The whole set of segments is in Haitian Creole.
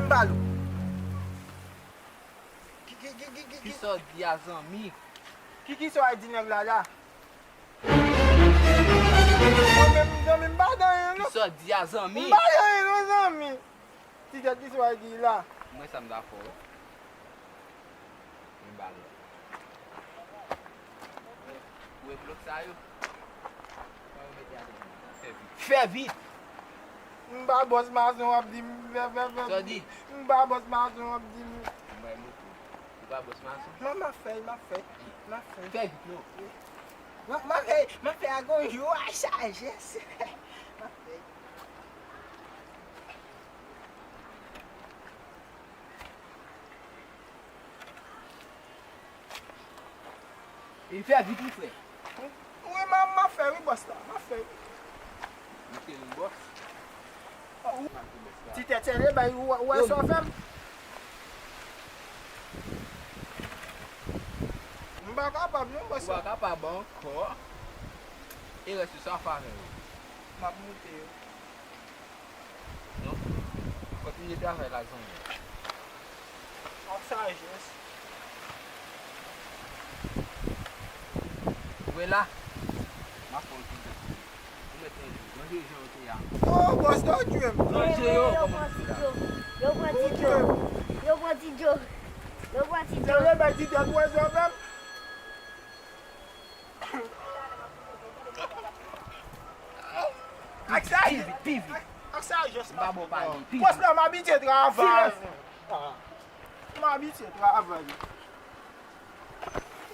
mbalo. Ki so di a zanmi? Qui so a di nèg là? Zanmi mba dan Ki yon. so di a zanmi? Mba dan yon zanmi. Titèt qui so a di là? Mwen sa mda fò. Mwen balo. Ou e blok sa yo? Fè vit! Mba boss mason ap di. So di? Mba boss mason ap di. Mwen moto. Ou ba bos mason? Non, ma fè. Fè vit nou. Ma fè a gon yo a chaje. Ma fè. E fè vit ou fè? Oui, ma fè, oui, boss la. Ma fè. Mwen te yon boss? Titèt, se bay ou e so fèm? Mba kapab yon boss Ou la. a kapab anko. E resu sa fare yo. Ma moute yo. Non? Kontinye travay la zon yo. A sajes. Ou e la? Ma fon ti de. Ou mette yon. Mwen de yon te ya. Oh, boss, don't you him. Manje yo. Yo pranti jo. Se bay Titèt ou e so fèm? Ak sajes. Pivi. Ak sajes. Mba bo pa li. Pivi. Boss la, ma bitye travay. Ma bitye travay.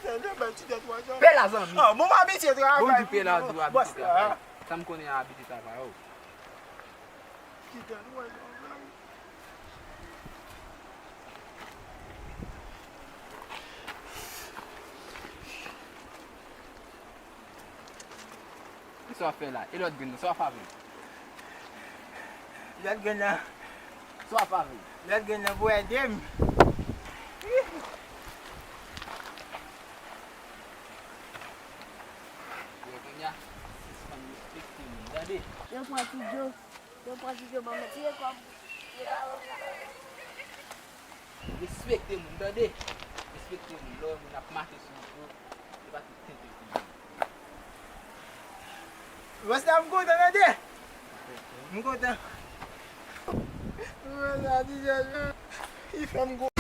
Se bay Titèt ou e so fèm? Pe la zon mi. Bon ma bitye travay. Bon di pe la do Boss abiti la. travay. Sa m konen abiti travay yo. Titèt ou e so fèm? Ki so a fe la? E lot gen nou, so a fave. Let gen na. So a fave. Let gen na boy dem. Yo kon ya. Sis fan respekte moun. Dade. Yo pranti jo ba meti e kom. Respekte moun. Dade. Respekte moun. Lò moun ap mate sou moun. E pati tente kou. Boss la mkote na de. Mkote. Mwen la di je. I fèm go.